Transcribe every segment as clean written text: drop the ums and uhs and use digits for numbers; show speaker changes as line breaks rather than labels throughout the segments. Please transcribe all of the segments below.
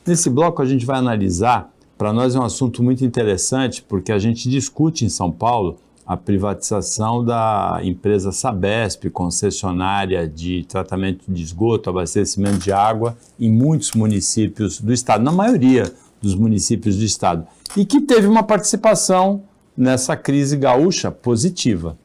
Nesse bloco a gente vai analisar, para nós é um assunto muito interessante, porque a gente discute em São Paulo a privatização da empresa Sabesp, concessionária de tratamento de esgoto, abastecimento de água em muitos municípios do estado, na maioria dos municípios do estado, e que teve uma participação nessa crise gaúcha positiva.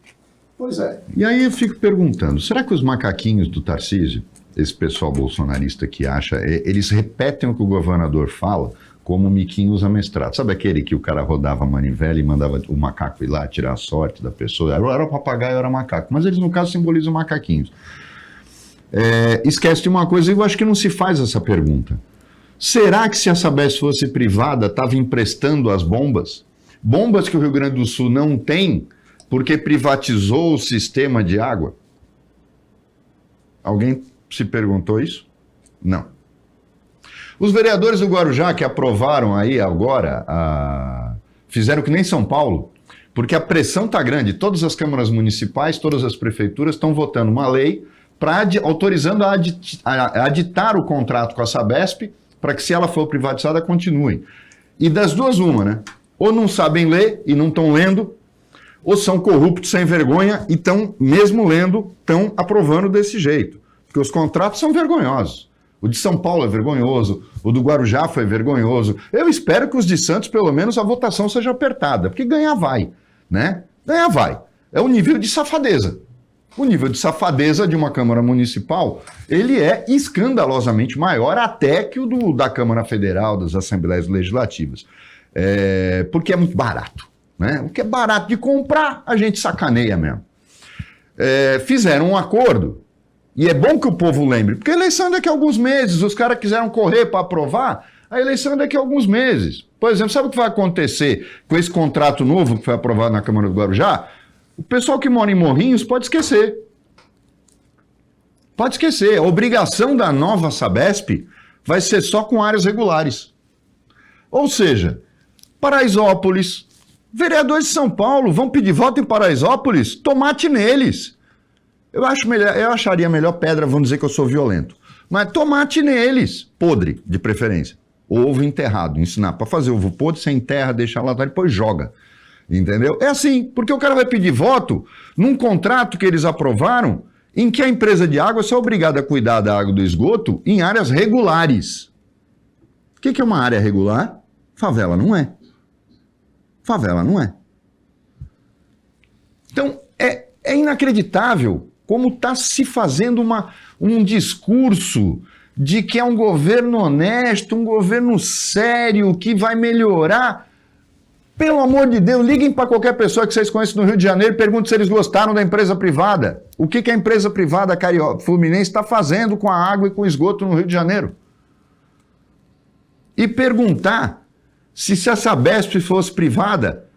Pois é. E aí eu fico perguntando, será que os macaquinhos do Tarcísio, esse pessoal bolsonarista que acha, eles repetem o que o governador fala como o miquinhos amestrados? Sabe aquele que o cara rodava a manivela e mandava o macaco ir lá tirar a sorte da pessoa? Era o papagaio, era macaco. Mas eles, no caso, simbolizam macaquinhos. Esquece de uma coisa, eu acho que não se faz essa pergunta. Será que se a Sabesp fosse privada, estava emprestando as bombas? Bombas que o Rio Grande do Sul não tem porque privatizou o sistema de água? Alguém se perguntou isso? Não. Os vereadores do Guarujá que aprovaram aí agora, fizeram que nem São Paulo, porque a pressão está grande. Todas as câmaras municipais, todas as prefeituras estão votando uma lei autorizando a aditar o contrato com a Sabesp para que, se ela for privatizada, continue. E das duas, uma, né? Ou não sabem ler e não estão lendo, ou são corruptos sem vergonha e estão, mesmo lendo, estão aprovando desse jeito. Porque os contratos são vergonhosos. O de São Paulo é vergonhoso, o do Guarujá foi vergonhoso. Eu espero que os de Santos, pelo menos, a votação seja apertada, porque ganhar vai, né? Ganhar vai. É o nível de safadeza. O nível de safadeza de uma Câmara Municipal, ele é escandalosamente maior até que o da Câmara Federal, das Assembleias Legislativas. Porque é muito barato, né? O que é barato de comprar, a gente sacaneia mesmo. Fizeram um acordo. E é bom que o povo lembre, porque a eleição é daqui a alguns meses, os caras quiseram correr para aprovar, a eleição é daqui a alguns meses. Por exemplo, sabe o que vai acontecer com esse contrato novo que foi aprovado na Câmara do Guarujá? O pessoal que mora em Morrinhos pode esquecer. Pode esquecer. A obrigação da nova Sabesp vai ser só com áreas regulares. Ou seja, Paraisópolis, vereadores de São Paulo vão pedir voto em Paraisópolis, tomate neles. Eu acharia melhor pedra, vão dizer que eu sou violento. Mas tomate neles, podre, de preferência. Ovo enterrado, ensinar para fazer ovo podre, você enterra, deixa lá, depois joga. Entendeu? É assim, porque o cara vai pedir voto num contrato que eles aprovaram em que a empresa de água é obrigada a cuidar da água do esgoto em áreas regulares. O que é uma área regular? Favela não é. Favela não é. Então, é inacreditável como está se fazendo um discurso de que é um governo honesto, um governo sério, que vai melhorar. Pelo amor de Deus, liguem para qualquer pessoa que vocês conhecem no Rio de Janeiro e perguntem se eles gostaram da empresa privada. O que a empresa privada Fluminense está fazendo com a água e com o esgoto no Rio de Janeiro? E perguntar se a Sabesp fosse privada,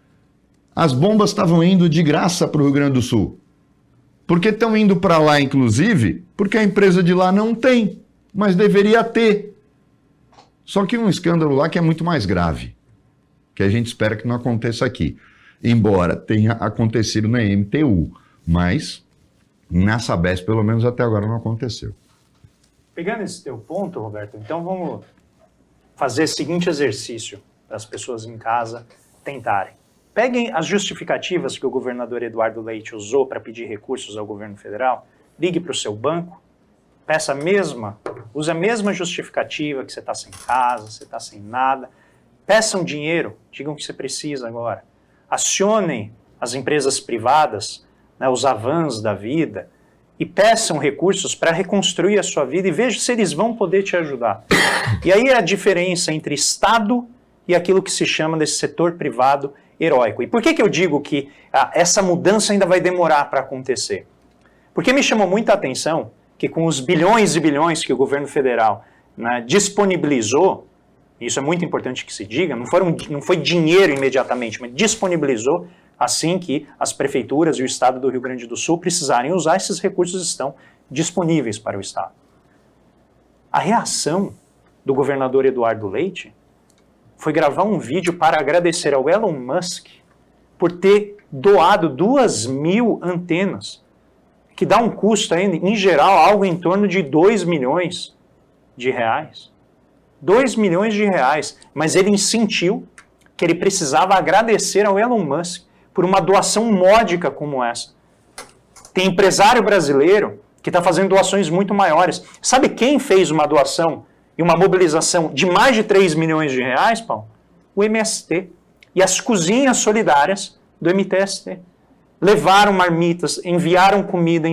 as bombas estavam indo de graça para o Rio Grande do Sul. Porque estão indo para lá, inclusive, porque a empresa de lá não tem, mas deveria ter. Só que um escândalo lá que é muito mais grave, que a gente espera que não aconteça aqui. Embora tenha acontecido na MTU, mas na Sabesp, pelo menos até agora, não aconteceu.
Pegando esse teu ponto, Roberto, então vamos fazer o seguinte exercício para as pessoas em casa tentarem. Peguem as justificativas que o governador Eduardo Leite usou para pedir recursos ao governo federal, ligue para o seu banco, use a mesma justificativa que você está sem casa, você está sem nada, peçam dinheiro, digam que você precisa agora, acionem as empresas privadas, né, os Avans da vida, e peçam recursos para reconstruir a sua vida e vejam se eles vão poder te ajudar. E aí é a diferença entre Estado e aquilo que se chama desse setor privado heróico. E por que eu digo que essa mudança ainda vai demorar para acontecer? Porque me chamou muita atenção que com os bilhões e bilhões que o governo federal, né, disponibilizou, isso é muito importante que se diga, não foi dinheiro imediatamente, mas disponibilizou assim que as prefeituras e o Estado do Rio Grande do Sul precisarem usar, esses recursos estão disponíveis para o Estado. A reação do governador Eduardo Leite foi gravar um vídeo para agradecer ao Elon Musk por ter doado 2.000 antenas, que dá um custo ainda, em geral, algo em torno de 2 milhões de reais. 2 milhões de reais, mas ele sentiu que ele precisava agradecer ao Elon Musk por uma doação módica como essa. Tem empresário brasileiro que está fazendo doações muito maiores. Sabe quem fez uma doação e uma mobilização de mais de 3 milhões de reais, Paulo? O MST e as cozinhas solidárias do MTST. Levaram marmitas, enviaram comida,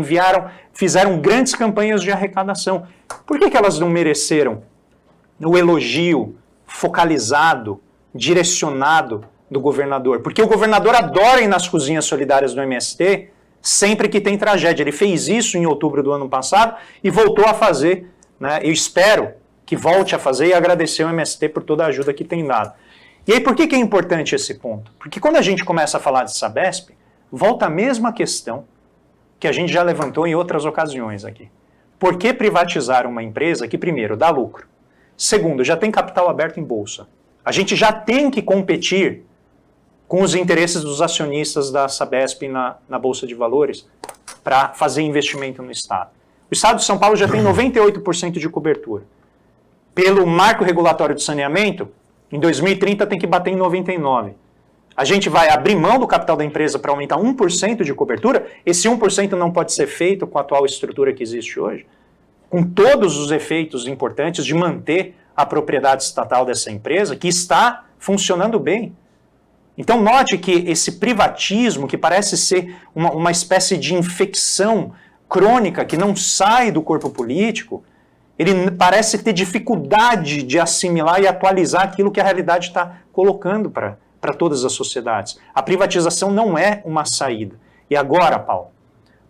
fizeram grandes campanhas de arrecadação. Por que elas não mereceram o elogio focalizado, direcionado do governador? Porque o governador adora ir nas cozinhas solidárias do MST sempre que tem tragédia. Ele fez isso em outubro do ano passado e voltou a fazer, né? Eu espero que volte a fazer e agradecer ao MST por toda a ajuda que tem dado. E aí, por que é importante esse ponto? Porque quando a gente começa a falar de Sabesp, volta a mesma questão que a gente já levantou em outras ocasiões aqui. Por que privatizar uma empresa que, primeiro, dá lucro? Segundo, já tem capital aberto em bolsa. A gente já tem que competir com os interesses dos acionistas da Sabesp na Bolsa de Valores para fazer investimento no Estado. O Estado de São Paulo já tem 98% de cobertura. Pelo marco regulatório de saneamento, em 2030 tem que bater em 99%. A gente vai abrir mão do capital da empresa para aumentar 1% de cobertura. Esse 1% não pode ser feito com a atual estrutura que existe hoje, com todos os efeitos importantes de manter a propriedade estatal dessa empresa, que está funcionando bem. Então note que esse privatismo, que parece ser uma espécie de infecção crônica que não sai do corpo político, ele parece ter dificuldade de assimilar e atualizar aquilo que a realidade está colocando para todas as sociedades. A privatização não é uma saída. E agora, Paulo,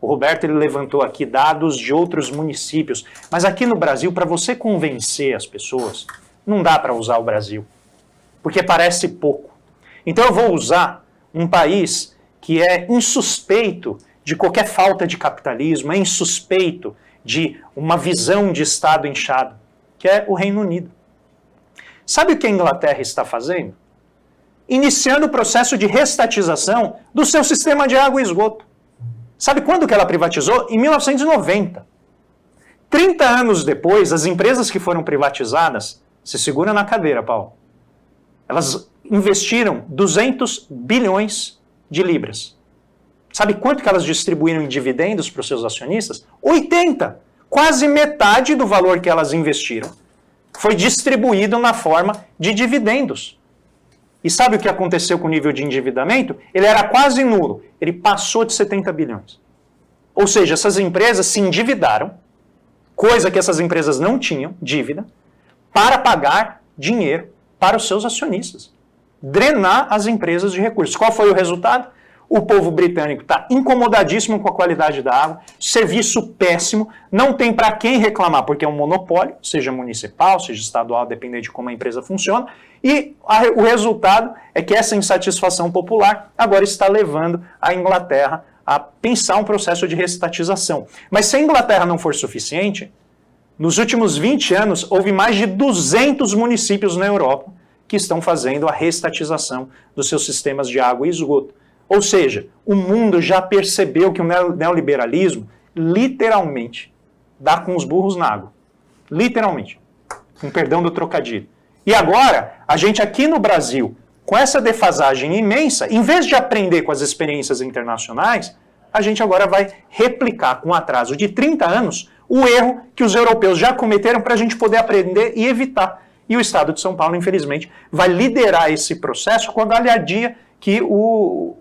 o Roberto ele levantou aqui dados de outros municípios, mas aqui no Brasil, para você convencer as pessoas, não dá para usar o Brasil, porque parece pouco. Então eu vou usar um país que é insuspeito de qualquer falta de capitalismo, é insuspeito de uma visão de Estado inchado, que é o Reino Unido. Sabe o que a Inglaterra está fazendo? Iniciando o processo de restatização do seu sistema de água e esgoto. Sabe quando que ela privatizou? Em 1990. 30 anos depois, as empresas que foram privatizadas, se segura na cadeira, Paulo, elas investiram 200 bilhões de libras. Sabe quanto que elas distribuíram em dividendos para os seus acionistas? 80! Quase metade do valor que elas investiram foi distribuído na forma de dividendos. E sabe o que aconteceu com o nível de endividamento? Ele era quase nulo. Ele passou de 70 bilhões. Ou seja, essas empresas se endividaram, coisa que essas empresas não tinham, dívida, para pagar dinheiro para os seus acionistas. Drenar as empresas de recursos. Qual foi o resultado? O povo britânico está incomodadíssimo com a qualidade da água, serviço péssimo, não tem para quem reclamar, porque é um monopólio, seja municipal, seja estadual, dependendo de como a empresa funciona, e o resultado é que essa insatisfação popular agora está levando a Inglaterra a pensar um processo de restatização. Mas se a Inglaterra não for suficiente, nos últimos 20 anos houve mais de 200 municípios na Europa que estão fazendo a restatização dos seus sistemas de água e esgoto. Ou seja, o mundo já percebeu que o neoliberalismo literalmente dá com os burros na água. Literalmente. Com perdão do trocadilho. E agora, a gente aqui no Brasil, com essa defasagem imensa, em vez de aprender com as experiências internacionais, a gente agora vai replicar com um atraso de 30 anos o erro que os europeus já cometeram para a gente poder aprender e evitar. E o Estado de São Paulo, infelizmente, vai liderar esse processo com a galhardia que o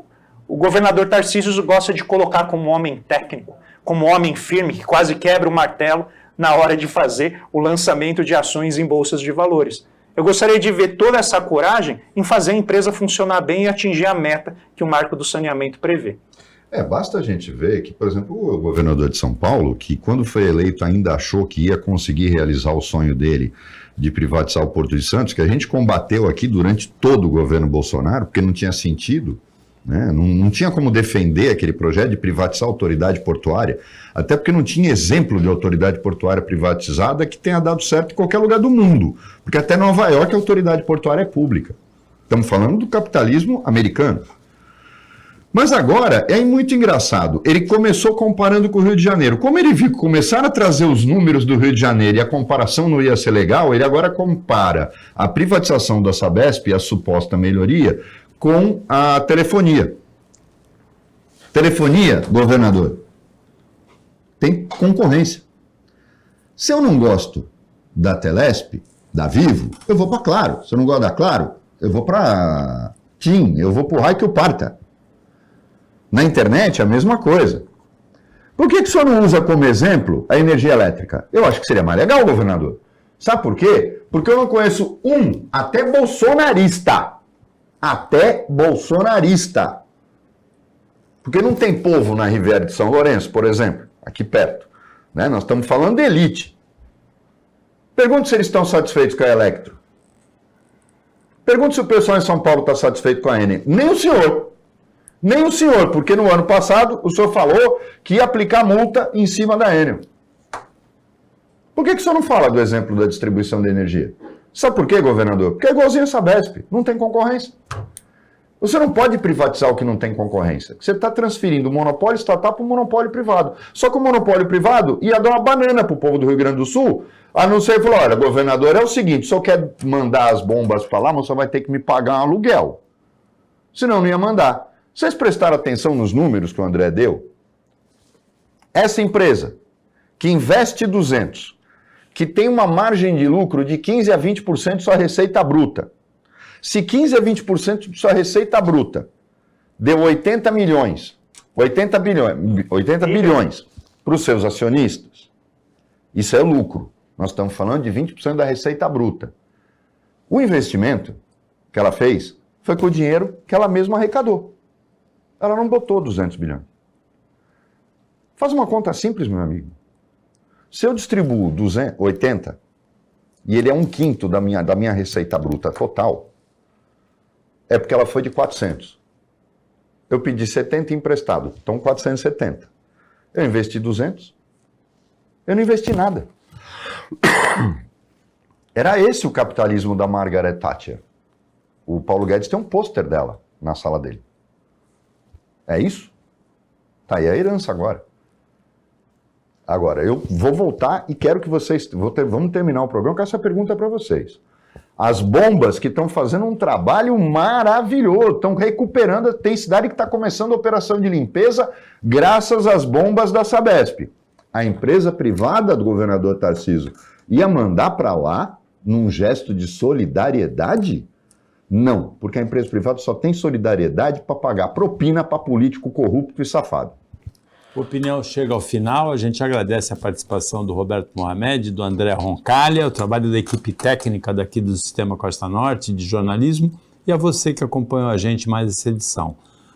governador Tarcísio gosta de colocar como homem técnico, como homem firme, que quase quebra o martelo na hora de fazer o lançamento de ações em bolsas de valores. Eu gostaria de ver toda essa coragem em fazer a empresa funcionar bem e atingir a meta que o marco do saneamento prevê.
Basta a gente ver que, por exemplo, o governador de São Paulo, que quando foi eleito ainda achou que ia conseguir realizar o sonho dele de privatizar o Porto de Santos, que a gente combateu aqui durante todo o governo Bolsonaro, porque não tinha sentido, né? Não tinha como defender aquele projeto de privatizar a autoridade portuária, até porque não tinha exemplo de autoridade portuária privatizada que tenha dado certo em qualquer lugar do mundo, porque até Nova York a autoridade portuária é pública. Estamos falando do capitalismo americano. Mas agora é muito engraçado. Ele começou comparando com o Rio de Janeiro. Como ele viu que começaram a trazer os números do Rio de Janeiro e a comparação não ia ser legal, ele agora compara a privatização da Sabesp e a suposta melhoria com a telefonia. Telefonia, governador, tem concorrência. Se eu não gosto da Telesp, da Vivo, eu vou para Claro. Se eu não gosto da Claro, eu vou para TIM, eu vou para o raio que eu parta. Na internet, a mesma coisa. Por que o senhor não usa como exemplo a energia elétrica? Eu acho que seria mais legal, governador. Sabe por quê? Porque eu não conheço até bolsonarista. Até bolsonarista. Porque não tem povo na Riviera de São Lourenço, por exemplo, aqui perto. Né? Nós estamos falando de elite. Pergunte se eles estão satisfeitos com a Electro. Pergunte se o pessoal em São Paulo está satisfeito com a Enel. Nem o senhor. Nem o senhor, porque no ano passado o senhor falou que ia aplicar multa em cima da Enel. Por que o senhor não fala do exemplo da distribuição de energia? Sabe por quê, governador? Porque é igualzinho a Sabesp, não tem concorrência. Você não pode privatizar o que não tem concorrência. Você está transferindo o monopólio estatal para o monopólio privado. Só que o monopólio privado ia dar uma banana para o povo do Rio Grande do Sul, a não ser que falou, olha, governador, é o seguinte, se eu quer mandar as bombas para lá, mas você vai ter que me pagar um aluguel. Senão não ia mandar. Vocês prestaram atenção nos números que o André deu? Essa empresa que investe 200, que tem uma margem de lucro de 15 a 20% de sua receita bruta. Se 15 a 20% de sua receita bruta deu 80 bilhões para os seus acionistas, isso é lucro. Nós estamos falando de 20% da receita bruta. O investimento que ela fez foi com o dinheiro que ela mesma arrecadou. Ela não botou 200 bilhões. Faz uma conta simples, meu amigo. Se eu distribuo 80 e ele é 1/5 da minha receita bruta total, é porque ela foi de 400. Eu pedi 70 emprestado, então 470. Eu investi 200, eu não investi nada. Era esse o capitalismo da Margaret Thatcher. O Paulo Guedes tem um pôster dela na sala dele. É isso? Tá aí a herança agora. Agora, eu vou voltar e quero que vocês... Vamos terminar o programa com essa pergunta para vocês. As bombas que estão fazendo um trabalho maravilhoso, estão recuperando, tem cidade que está começando a operação de limpeza graças às bombas da Sabesp. A empresa privada do governador Tarcísio ia mandar para lá num gesto de solidariedade? Não, porque a empresa privada só tem solidariedade para pagar propina para político corrupto e safado.
A opinião chega ao final. A gente agradece a participação do Roberto Mohamed, do André Roncalha, o trabalho da equipe técnica daqui do Sistema Costa Norte de jornalismo e a você que acompanhou a gente mais essa edição.